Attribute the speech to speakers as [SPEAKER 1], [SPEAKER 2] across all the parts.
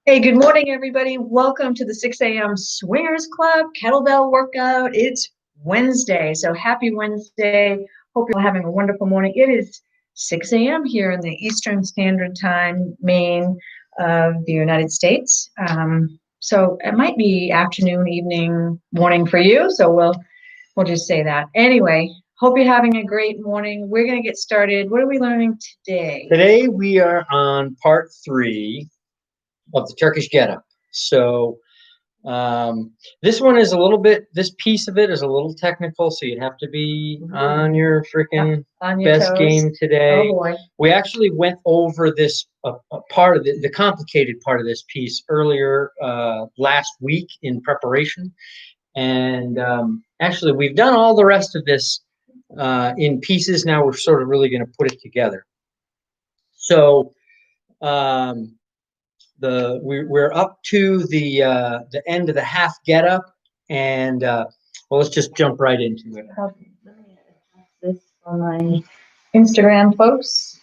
[SPEAKER 1] Hey, good morning, everybody. Welcome to the 6 a.m. Swingers Club Kettlebell workout. It's Wednesday, so happy Wednesday. Hope you're having a wonderful morning. It is 6 a.m. here in the Eastern Standard Time, Maine of the United States. So it might be afternoon, evening, morning for you. So we'll just say that. Anyway, hope you're having a great morning. We're going to get started. What are we learning today?
[SPEAKER 2] Today we are on part 3 of the Turkish Getup. So this one is a little bit, this piece of it is a little technical, so you have to be on your freaking best game today.
[SPEAKER 1] Oh boy.
[SPEAKER 2] We actually went over this part of the complicated part of this piece earlier last week in preparation. And actually we've done all the rest of this in pieces. Now we're sort of really going to put it together. So we're up to the end of the half get up, and well, let's just jump right into it.
[SPEAKER 1] Okay, let me adjust this for my Instagram folks.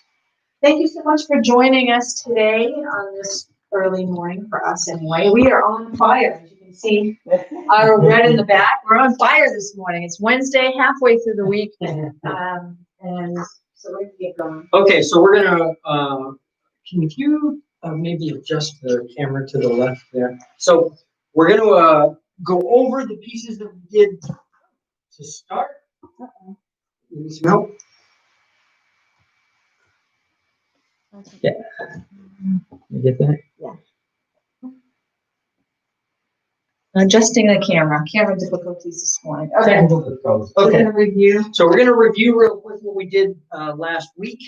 [SPEAKER 1] Thank you so much for joining us today on this early morning for us anyway. We are on fire, as you can see. Our red in the back. We're on fire this morning. It's Wednesday, halfway through the week, and so we're gonna get going.
[SPEAKER 2] Okay, so we're gonna. Can you maybe adjust the camera to the left there? So we're gonna go over the pieces that we did to start. Need some help? Yeah. You get that?
[SPEAKER 1] Yeah. Adjusting the camera difficulties this morning. Okay.
[SPEAKER 2] Okay.
[SPEAKER 1] We're gonna review.
[SPEAKER 2] So we're gonna review real quick what we did last week.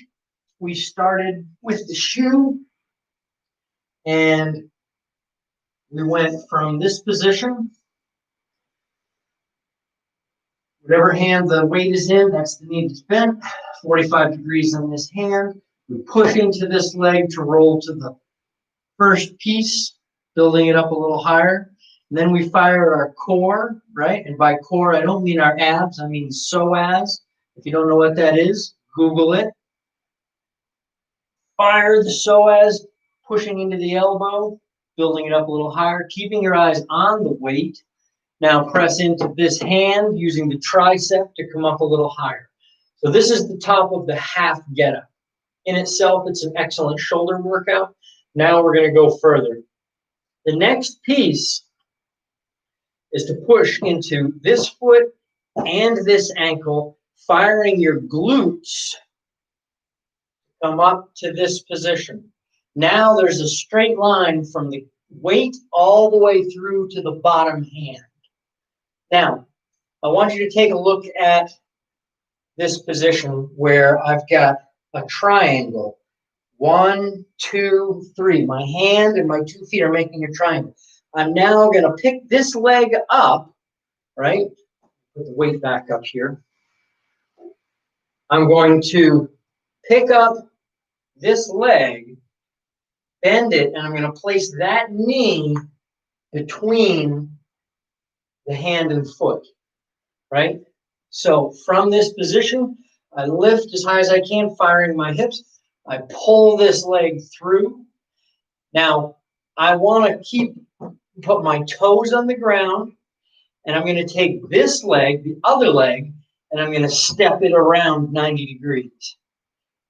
[SPEAKER 2] We started with the shoe, and we went from this position. Whatever hand the weight is in, that's the knee that's bent. 45 degrees on this hand. We push into this leg to roll to the first piece, building it up a little higher. And then we fire our core, right? And by core, I don't mean our abs, I mean psoas. If you don't know what that is, Google it. Fire the psoas, pushing into the elbow, building it up a little higher, keeping your eyes on the weight. Now press into this hand using the tricep to come up a little higher. So this is the top of the half getup. In itself, it's an excellent shoulder workout. Now we're going to go further. The next piece is to push into this foot and this ankle, firing your glutes. Come up to this position. Now there's a straight line from the weight all the way through to the bottom hand. Now, I want you to take a look at this position where I've got a triangle. 1, 2, 3. My hand and my 2 feet are making a triangle. I'm now going to pick this leg up, right? Put the weight back up here. I'm going to pick up this leg, bend it, and I'm going to place that knee between the hand and foot, right? So from this position, I lift as high as I can, firing my hips. I pull this leg through. Now, I want to put my toes on the ground, and I'm going to take this leg, the other leg, and I'm going to step it around 90 degrees.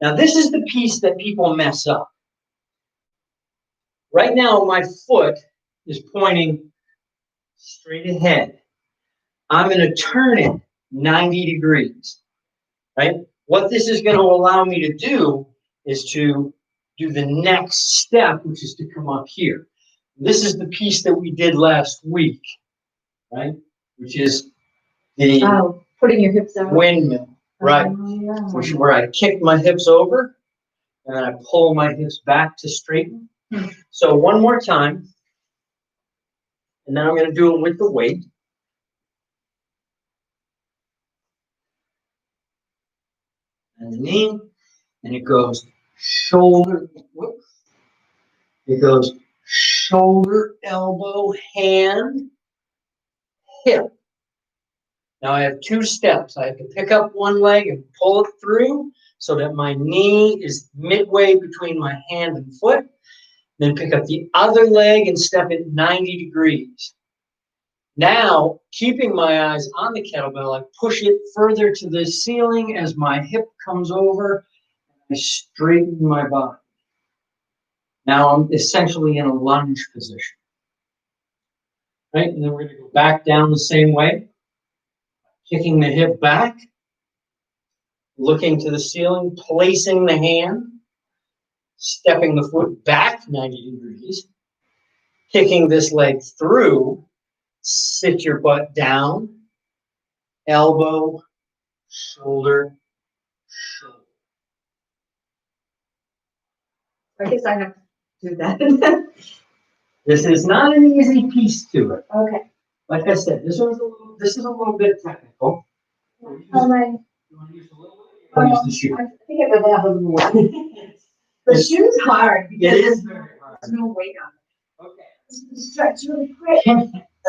[SPEAKER 2] Now, this is the piece that people mess up. Right now, my foot is pointing straight ahead. I'm going to turn it 90 degrees, right? What this is going to allow me to do is to do the next step, which is to come up here. This is the piece that we did last week, right? Which is the
[SPEAKER 1] putting your hips out.
[SPEAKER 2] Windmill, right?
[SPEAKER 1] Yeah.
[SPEAKER 2] Which is where I kick my hips over and then I pull my hips back to straighten. So one more time, and then I'm going to do it with the weight. And the knee, and it goes shoulder, whoops. It goes shoulder, elbow, hand, hip. Now I have 2 steps. I have to pick up one leg and pull it through so that my knee is midway between my hand and foot. Then pick up the other leg and step it 90 degrees. Now, keeping my eyes on the kettlebell, I push it further to the ceiling as my hip comes over. I straighten my body. Now I'm essentially in a lunge position. Right? And then we're going to go back down the same way. Kicking the hip back. Looking to the ceiling, placing the hand. Stepping the foot back 90 degrees. Kicking this leg through. Sit your butt down. Elbow, shoulder, shoulder.
[SPEAKER 1] I guess I have to do that.
[SPEAKER 2] This is not an easy piece to it.
[SPEAKER 1] Okay.
[SPEAKER 2] Like I said, this is a little bit technical.
[SPEAKER 1] How am I?
[SPEAKER 2] You want to use a little bit? Or use the shoe?
[SPEAKER 1] I think I would have a little more. The shoe's hard.
[SPEAKER 2] It is very hard.
[SPEAKER 1] There's no weight on it.
[SPEAKER 2] Okay.
[SPEAKER 1] Let's stretch really quick.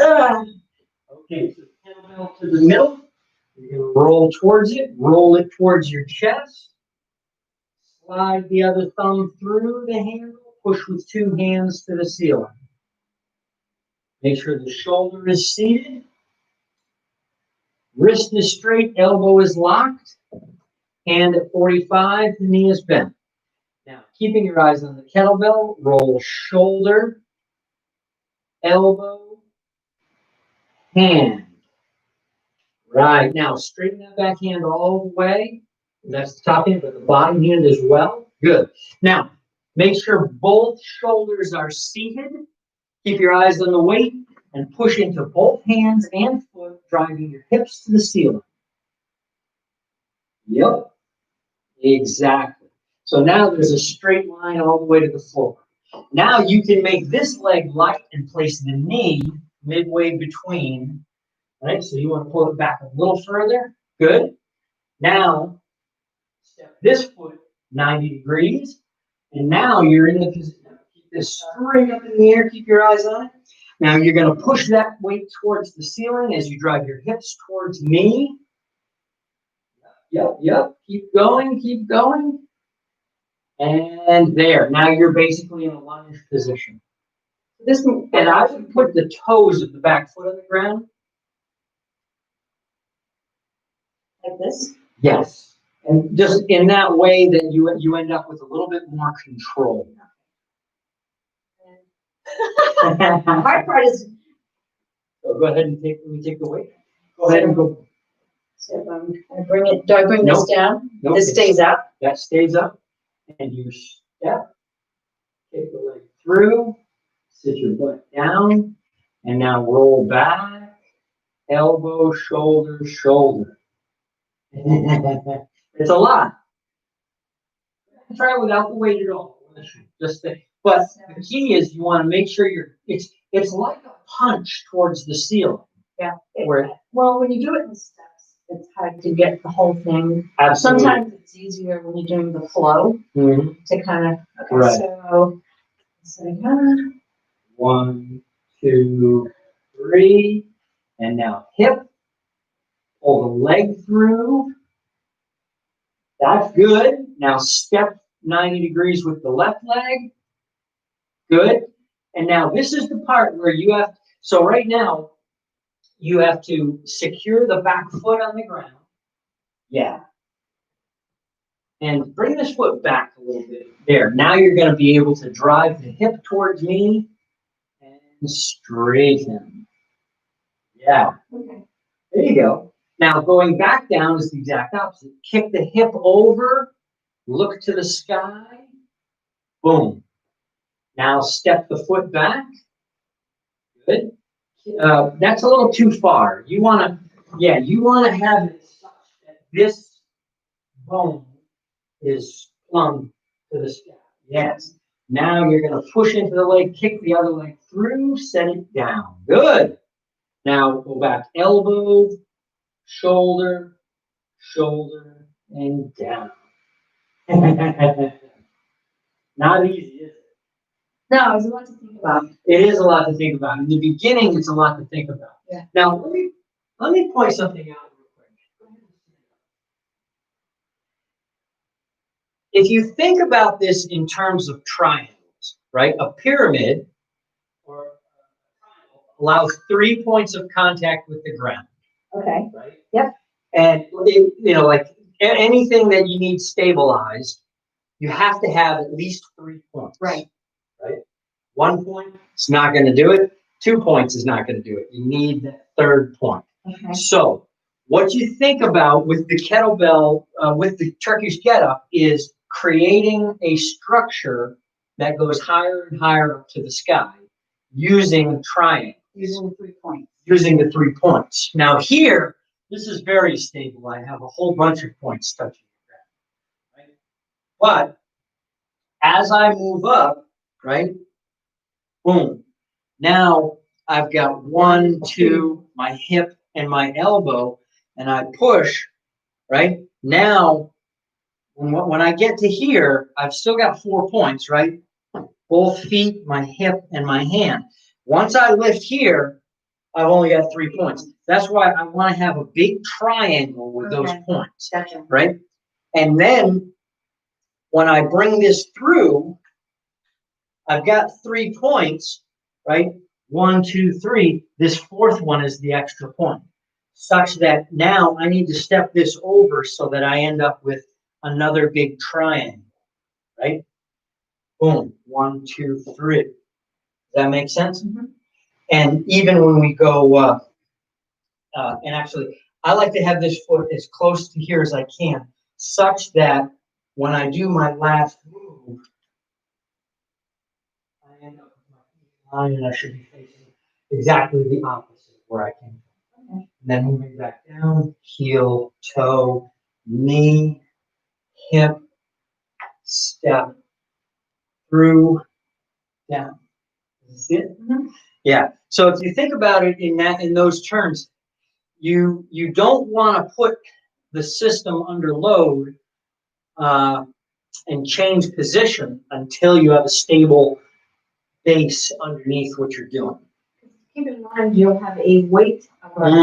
[SPEAKER 2] Okay, so kettlebell to the middle. You're going to roll towards it. Roll it towards your chest. Slide the other thumb through the handle. Push with two hands to the ceiling. Make sure the shoulder is seated. Wrist is straight. Elbow is locked. Hand at 45. The knee is bent. Now, keeping your eyes on the kettlebell, roll shoulder, elbow, hand. Right. Now, straighten that back hand all the way. That's the top hand, but the bottom hand as well. Good. Now, make sure both shoulders are seated. Keep your eyes on the weight and push into both hands and foot, driving your hips to the ceiling. Yep. Exactly. So now there's a straight line all the way to the floor. Now you can make this leg light and place the knee midway between. Right? So you want to pull it back a little further. Good. Now, step this foot 90 degrees. And now you're in the position. Keep this straight up in the air. Keep your eyes on it. Now you're going to push that weight towards the ceiling as you drive your hips towards me. Yep. Keep going, keep going. And there. Now you're basically in a lunge position. And I would put the toes of the back foot on the ground. Like this? Yes. And just in that way that you end up with a little bit more control. The hard part is. So go ahead and take the weight. Go ahead and go. So I bring it. Do I bring this down? Nope. This stays up. That stays up, and you step. Take the leg through. Sit your butt down, and now roll back. Elbow, shoulder, shoulder. It's a lot. Try it without the weight at all. But the key is you want to make sure it's like a punch towards the ceiling. Yeah. Well, when you do it in steps, it's hard to get the whole thing. Absolutely. Sometimes it's easier when you're doing the flow to kind of. Okay, right. So 1, 2, 3, and now hip. Pull the leg through. That's good. Now step 90 degrees with the left leg. Good. And now this is the part where you have, so right now, you have to secure the back foot on the ground. Yeah. And bring this foot back a little bit. There. Now you're going to be able to drive the hip towards me and straighten. Yeah. Okay. There you go. Now going back down is the exact opposite. Kick the hip over, look to the sky, boom. Now step the foot back. Good. That's a little too far. You want to have it such that this bone is plumb to the sky. Yes. Now you're going to push into the leg, kick the other leg through, set it down. Good. Now go back, elbow, shoulder, shoulder, and down. Not easy, is it? No, it's a lot to think about. It is a lot to think about. In the beginning, it's a lot to think about. Yeah. Now, let me point something out real quick. If you think about this in terms of triangles, right? A pyramid or allows 3 points of contact with the ground.
[SPEAKER 1] Okay.
[SPEAKER 2] Right?
[SPEAKER 1] Yep.
[SPEAKER 2] And like anything that you need stabilized, you have to have at least 3 points.
[SPEAKER 1] Right.
[SPEAKER 2] Right? 1 point is not going to do it. 2 points is not going to do it. You need that third point.
[SPEAKER 1] Okay.
[SPEAKER 2] So what you think about with the kettlebell, with the Turkish Getup, is creating a structure that goes higher and higher up to the sky using triangles.
[SPEAKER 1] Using 3 points.
[SPEAKER 2] Using the 3 points. Now here, this is very stable. I have a whole bunch of points touching the ground. Right? But as I move up, right, boom, now I've got 1, 2, my hip and my elbow, and I push, right? Now, when I get to here, I've still got 4 points, right? Both feet, my hip, and my hand. Once I lift here, I've only got 3 points. That's why I want to have a big triangle with those points,
[SPEAKER 1] Gotcha.
[SPEAKER 2] right? And then when I bring this through, I've got 3 points, right? 1, 2, 3. This fourth one is the extra point, such that now I need to step this over so that I end up with another big triangle, right? Boom, 1, 2, 3. Does that make sense?
[SPEAKER 1] Mm-hmm.
[SPEAKER 2] And even when we go, and actually, I like to have this foot as close to here as I can, such that when I do my last move, I end up with my feet line and I should be facing exactly the opposite of where I came from. Okay. And then moving back down, heel, toe, knee, hip, step, through, down. See it? Mm-hmm. Yeah. So if you think about it in those terms, you don't want to put the system under load and change position until you have a stable base underneath what you're doing.
[SPEAKER 1] Keep in mind, you'll have a weight above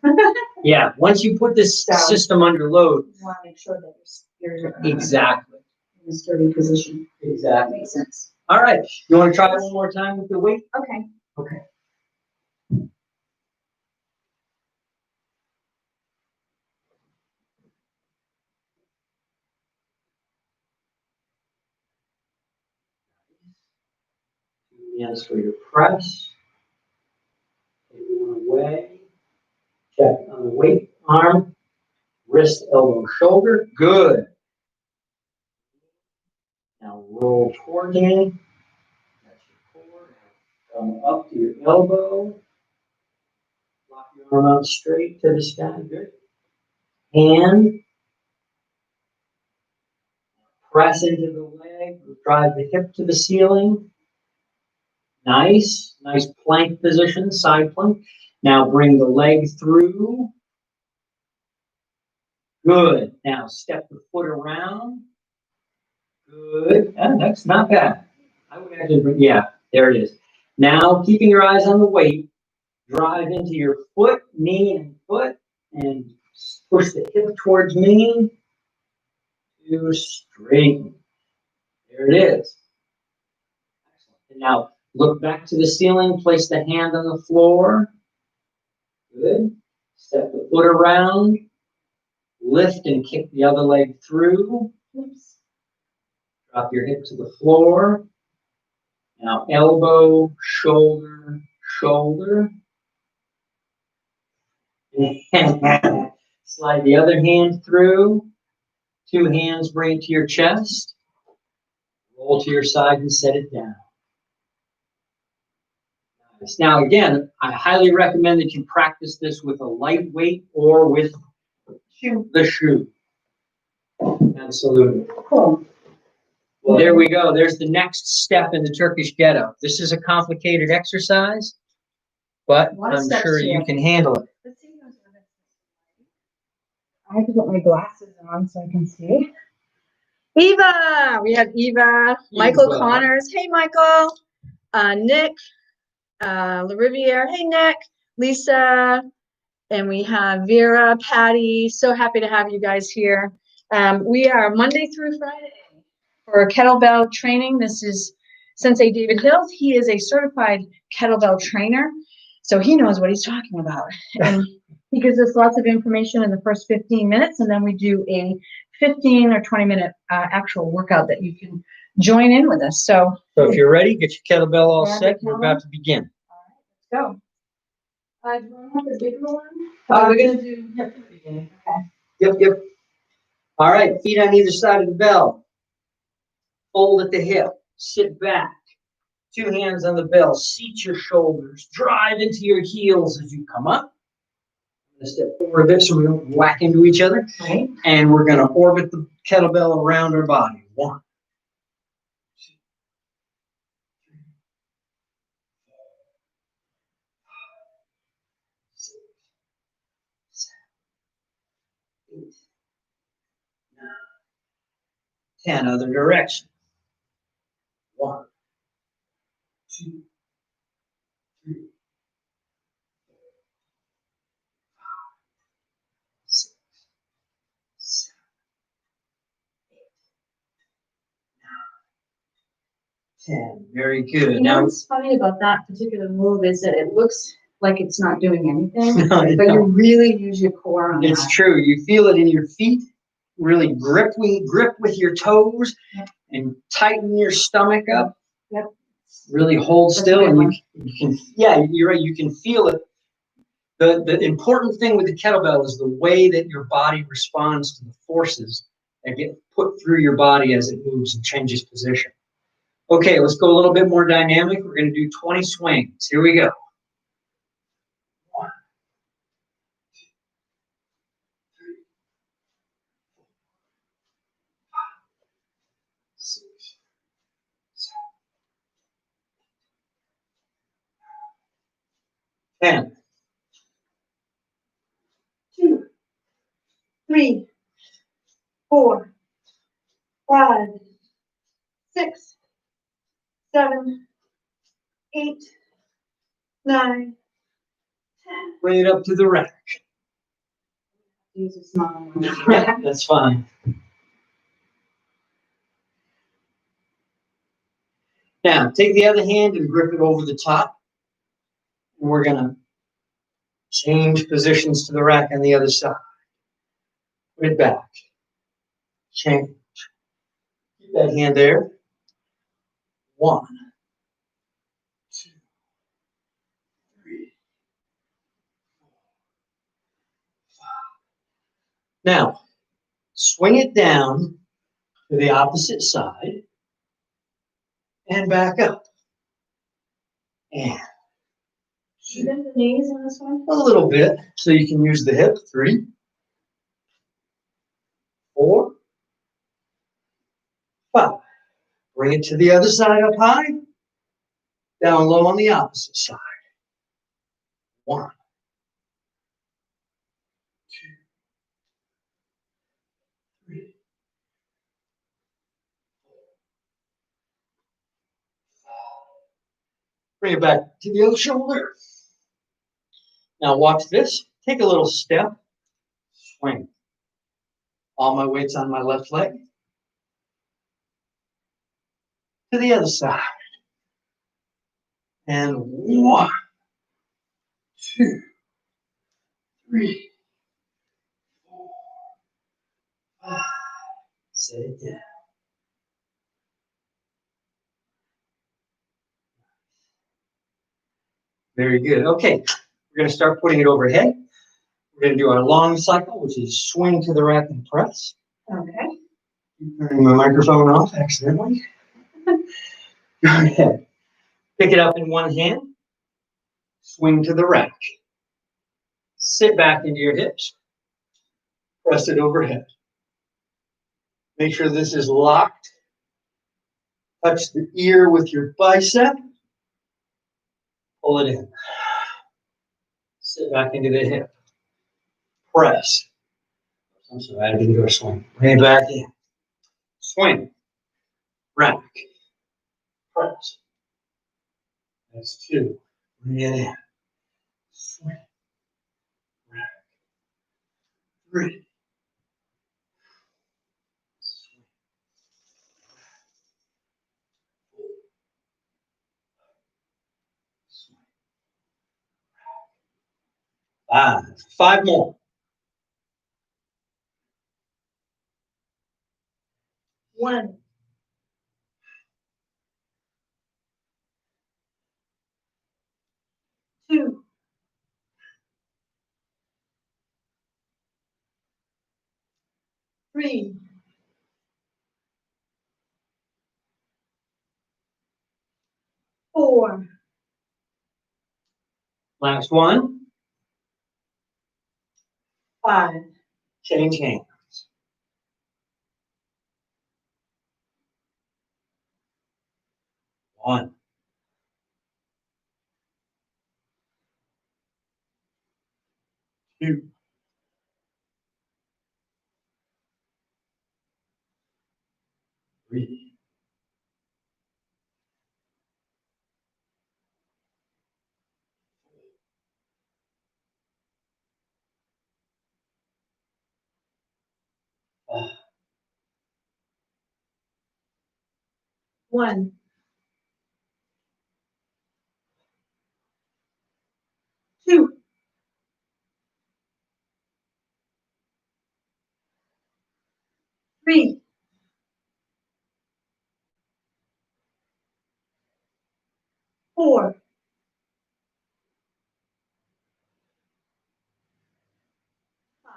[SPEAKER 2] you. Yeah, once you put this system under load,
[SPEAKER 1] you want to make sure that you're
[SPEAKER 2] exactly
[SPEAKER 1] in a sturdy position.
[SPEAKER 2] Exactly.
[SPEAKER 1] Makes sense.
[SPEAKER 2] All right, you want to try one more time with the weight?
[SPEAKER 1] Okay.
[SPEAKER 2] Okay. Hands for your press. Take one away. Check on the weight, arm, wrist, elbow, shoulder. Good. Now roll toward me. That's your core. Come up to your elbow. Lock your arm out straight to the sky. Good. Hand. Press into the leg. Drive the hip to the ceiling. Nice. Nice plank position, side plank. Now bring the leg through. Good. Now step the foot around. Good. That's not bad. I would actually bring, yeah, there it is. Now, keeping your eyes on the weight, drive into your foot, knee, and foot, and push the hip towards me to straighten. There it is. Excellent. And now, look back to the ceiling, place the hand on the floor. Good. Step the foot around, lift and kick the other leg through. Oops. Drop your hip to the floor. Now elbow, shoulder, shoulder. And slide the other hand through. 2 hands bring it to your chest. Roll to your side and set it down. Nice. Now again, I highly recommend that you practice this with a light weight or with the shoe. Absolutely. Cool. Well, there we go. There's the next step in the Turkish Getup. This is a complicated exercise, but I'm sure you can handle it.
[SPEAKER 1] I have to put my glasses on so I can see. Eva! We have Eva, Michael Connors. Hey, Michael. Nick, LaRiviere. Hey, Nick. Lisa. And we have Vera, Patty. So happy to have you guys here. We are Monday through Friday for kettlebell training. This is Sensei David Hills. He is a certified kettlebell trainer, so he knows what he's talking about. And he gives us lots of information in the first 15 minutes, and then we do a 15 or 20-minute actual workout that you can join in with us. So
[SPEAKER 2] if you're ready, get your kettlebell all
[SPEAKER 1] Grab
[SPEAKER 2] set.
[SPEAKER 1] your
[SPEAKER 2] We're about to begin.
[SPEAKER 1] All right, let's go. Do you want the bigger one? We're going to do hip at the beginning. Okay.
[SPEAKER 2] Yep. All right, feet on either side of the bell. Fold at the hip. Sit back. 2 hands on the bell. Seat your shoulders. Drive into your heels as you come up. I'm going to step forward a bit so we don't whack into each other.
[SPEAKER 1] Right.
[SPEAKER 2] And we're going to orbit the kettlebell around our body. 1, 2, 3, 4, 5, 6, 7, 8, 9, 10. Other direction. 1, 2, 3, 4, 5, 6, 7, 8, 9, 10. Very good.
[SPEAKER 1] You know what's funny about that particular move is that it looks like it's not doing anything,
[SPEAKER 2] No,
[SPEAKER 1] but you really use your core on
[SPEAKER 2] it's
[SPEAKER 1] that.
[SPEAKER 2] true. You feel it in your feet. Really grip with your toes.
[SPEAKER 1] Yep.
[SPEAKER 2] And tighten your stomach up.
[SPEAKER 1] Yep.
[SPEAKER 2] Really hold
[SPEAKER 1] That's
[SPEAKER 2] still,
[SPEAKER 1] a good
[SPEAKER 2] and you can. Yeah, you're right. You can feel it. The important thing with the kettlebell is the way that your body responds to the forces that get put through your body as it moves and changes position. Okay, let's go a little bit more dynamic. We're going to do 20 swings. Here we go. 1, 2, 3, 4, 5, 6, 7, 10.
[SPEAKER 1] 2, 3, 4, 5, 6, 7, 8, 9, 10.
[SPEAKER 2] Bring it up to the rack.
[SPEAKER 1] Use a small one.
[SPEAKER 2] Yeah, that's fine. Now, take the other hand and grip it over the top. And we're going to change positions to the rack on the other side. Put it back. Change. Keep that hand there. 1, 2, 3, 4, 5. Now, swing it down to the opposite side and back up. And
[SPEAKER 1] You bend the knees on this one?
[SPEAKER 2] a little bit so you can use the hip. 3, 4, 5. Bring it to the other side up high. Down low on the opposite side. 1, 2, 3, 4, 5. Bring it back to the other shoulder. Now watch this. Take a little step. Swing. All my weight's on my left leg. To the other side. And 1, 2, 3, 4, 5. Set it down. Very good. Okay, we're going to start putting it overhead. We're going to do our long cycle, which is swing to the rack and press.
[SPEAKER 1] Okay.
[SPEAKER 2] Turning my microphone off accidentally. Go ahead. Pick it up in one hand. Swing to the rack. Sit back into your hips. Press it overhead. Make sure this is locked. Touch the ear with your bicep. Pull it in. Sit back into the hip. Press. I'm sorry, I didn't do a swing. Bring it back in. Swing. Rack. Press. That's 2. Bring it in. Swing. Rack. 3. Swing. 5 more.
[SPEAKER 1] 1, 2, 3, 4,
[SPEAKER 2] Last one.
[SPEAKER 1] 5,
[SPEAKER 2] Change hands. 1, 2, 3,
[SPEAKER 1] 1, 2, 3, 4, 5.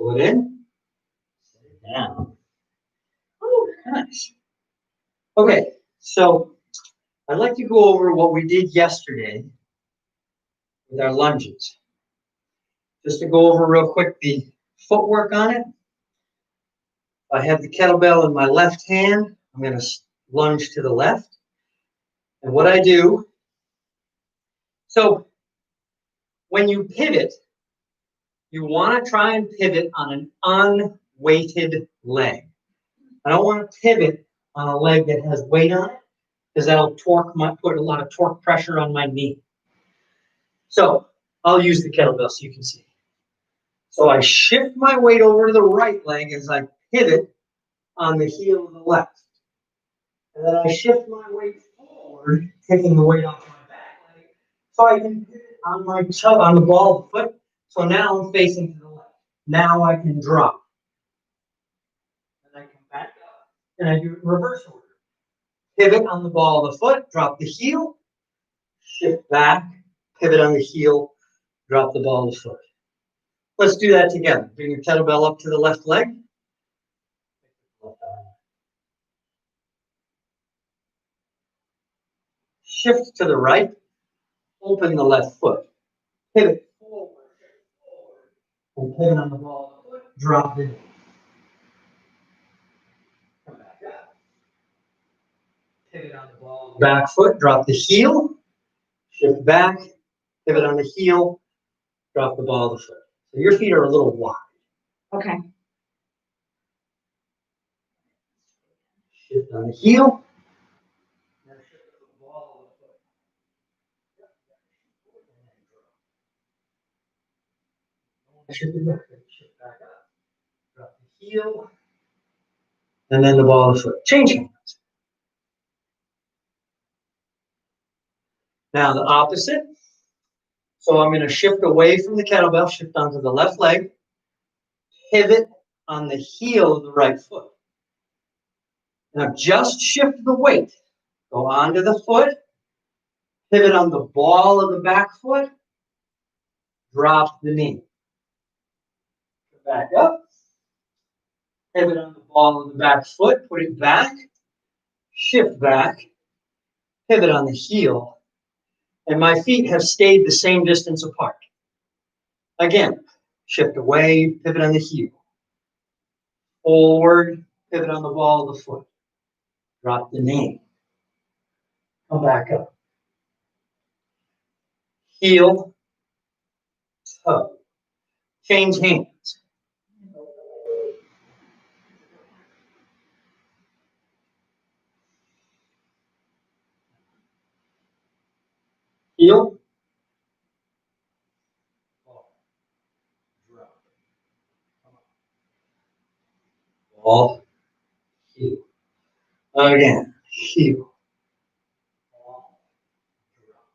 [SPEAKER 2] pull it in. Set it down. Oh, nice. Okay, so I'd like to go over what we did yesterday with our lunges. Just to go over real quick the footwork on it. I have the kettlebell in my left hand. I'm going to lunge to the left. And what I do, so when you pivot, you want to try and pivot on an unweighted leg. I don't want to pivot on a leg that has weight on it because that'll put a lot of torque pressure on my knee. So I'll use the kettlebell so you can see. So I shift my weight over to the right leg as I pivot on the heel of the left. And then I shift my weight forward, taking the weight off my back leg, so I can pivot on my toe, on the ball of the foot. So now I'm facing to the left. Now I can drop. And I come back up, and I do it in reverse order. Pivot on the ball of the foot, drop the heel, shift back, pivot on the heel, drop the ball of the foot. Let's do that together. Bring your kettlebell up to the left leg. Shift to the right, open the left foot. Pivot forward, and pivot on the ball of the foot, drop the knee. Come back up. Pivot on the ball, back foot, drop the heel, shift back, pivot on the heel, drop the ball of the foot. So your feet are a little wide.
[SPEAKER 1] Okay.
[SPEAKER 2] Shift on the heel. Now shift to the ball of the foot. Shift it back. Shift back up. Drop the heel. And then the ball of the foot. Change hands. Now the opposite. So I'm going to shift away from the kettlebell, shift onto the left leg, pivot on the heel of the right foot. Now just shift the weight. Go onto the foot, pivot on the ball of the back foot, drop the knee. Back up, pivot on the ball of the back foot, put it back, shift back, pivot on the heel, and my feet have stayed the same distance apart. Again, shift away, pivot on the heel. Forward, pivot on the ball of the foot. Drop the knee. Come back up. Heel, toe. Change hands. Heel, drop. Ball, heel. Again, heel. Ball, drop.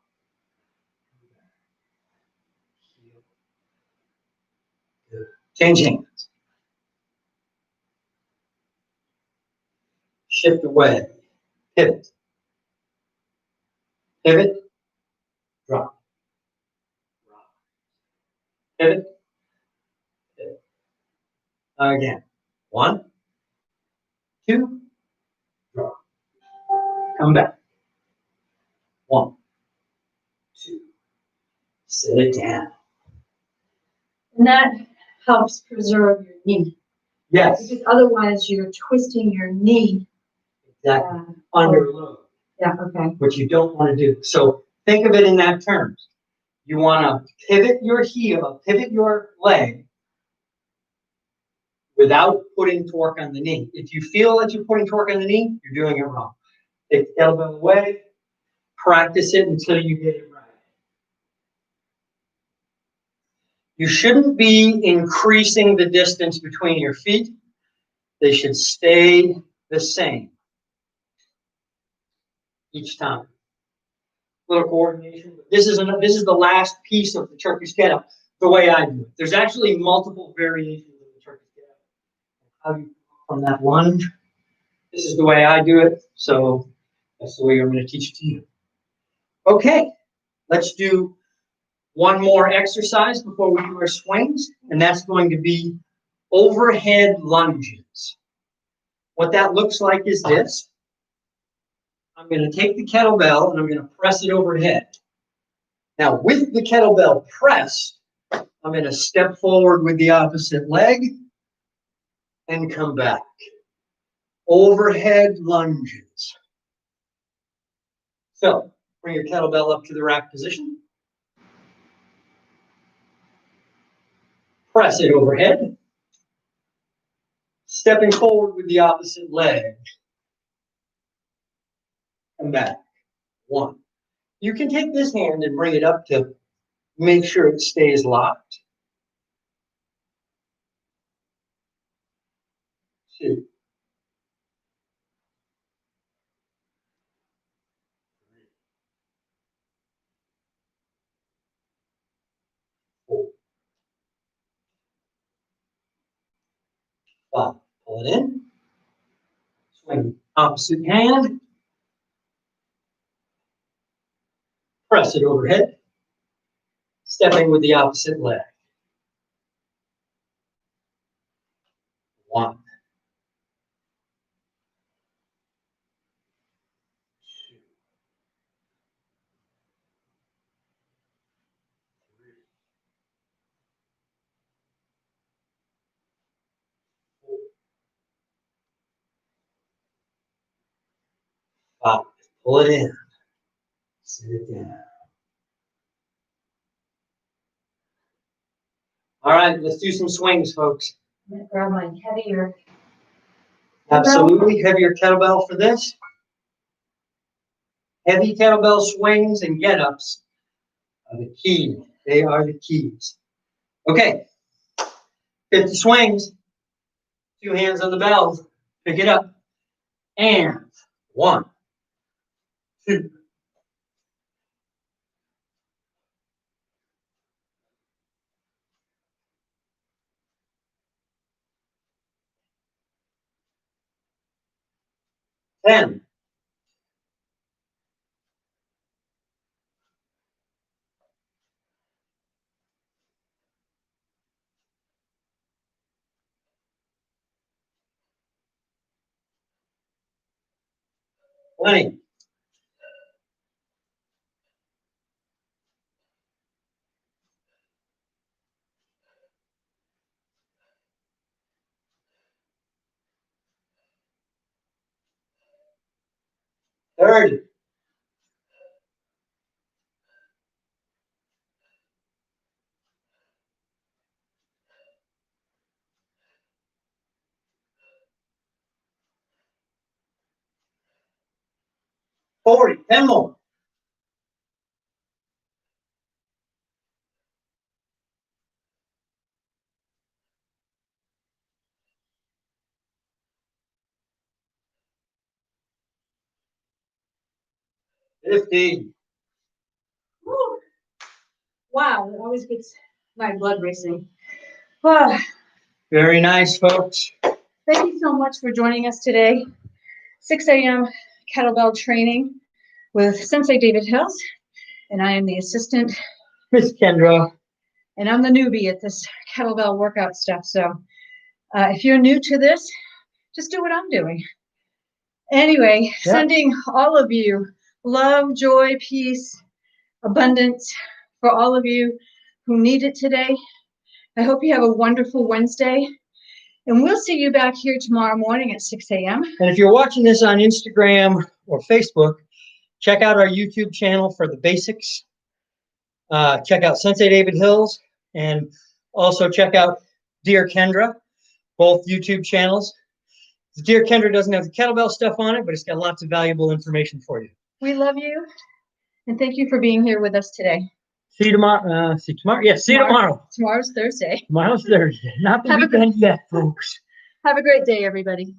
[SPEAKER 2] Change hands. Shift away. Pivot. Pivot. Drop. Drop. Pivot. Pivot. Again. 1, 2, drop. Come back. 1, 2. Sit it down.
[SPEAKER 1] And that helps preserve your knee.
[SPEAKER 2] Yes.
[SPEAKER 1] Because otherwise you're twisting your knee.
[SPEAKER 2] Exactly. Under load.
[SPEAKER 1] Yeah, okay.
[SPEAKER 2] Which you don't want to do. So think of it in that terms. You want to pivot your heel, pivot your leg without putting torque on the knee. If you feel that you're putting torque on the knee, you're doing it wrong. Take the kettlebell away, practice it until you get it right. You shouldn't be increasing the distance between your feet. They should stay the same each time. Little coordination. This is the last piece of the Turkish Getup, the way I do it. There's actually multiple variations of the Turkish Getup. How you from that lunge. This is the way I do it, so that's the way I'm going to teach it to you. Okay, let's do one more exercise before we do our swings, and that's going to be overhead lunges. What that looks like is this. I'm going to take the kettlebell and I'm going to press it overhead. Now, with the kettlebell pressed, I'm going to step forward with the opposite leg and come back. Overhead lunges. So, bring your kettlebell up to the rack position. Press it overhead. Stepping forward with the opposite leg. Come back. 1. You can take this hand and bring it up to make sure it stays locked. 2. 4. 5. Pull it in. Swing opposite hand. Press it overhead. Stepping with the opposite leg. 1. 2. 3. 4. 5. Pull it in. Sit it down. All right, let's do some swings, folks.
[SPEAKER 1] I'm going to grab my heavier.
[SPEAKER 2] Absolutely, heavier kettlebell for this. Heavy kettlebell swings and get-ups are the key. They are the keys. Okay, 50 swings. 2 hands on the bell. Pick it up. And 1, 2, 10. 20. 30. 40. 10 more. 50.
[SPEAKER 1] Woo. Wow, it always gets my blood racing. Oh,
[SPEAKER 2] Very nice, folks.
[SPEAKER 1] Thank you so much for joining us today. 6 a.m. kettlebell training with Sensei David Hills, and I am the assistant,
[SPEAKER 2] Miss Kendra.
[SPEAKER 1] and I'm the newbie at this kettlebell workout stuff. So if you're new to this, just do what I'm doing. Anyway, sending all of you love, joy, peace, abundance for all of you who need it today. I hope you have a wonderful Wednesday, and we'll see you back here tomorrow morning at 6 a.m.
[SPEAKER 2] And if you're watching this on Instagram or Facebook, check out our YouTube channel for the basics. Check out Sensei David Hills, and also check out Dear Kendra, both YouTube channels. Dear Kendra doesn't have the kettlebell stuff on it, but it's got lots of valuable information for you.
[SPEAKER 1] We love you, and thank you for being here with us today.
[SPEAKER 2] See you tomorrow. See you tomorrow. Yes, see you tomorrow.
[SPEAKER 1] Tomorrow's Thursday.
[SPEAKER 2] Tomorrow's Thursday. Not the weekend yet, folks.
[SPEAKER 1] Have a great day, everybody.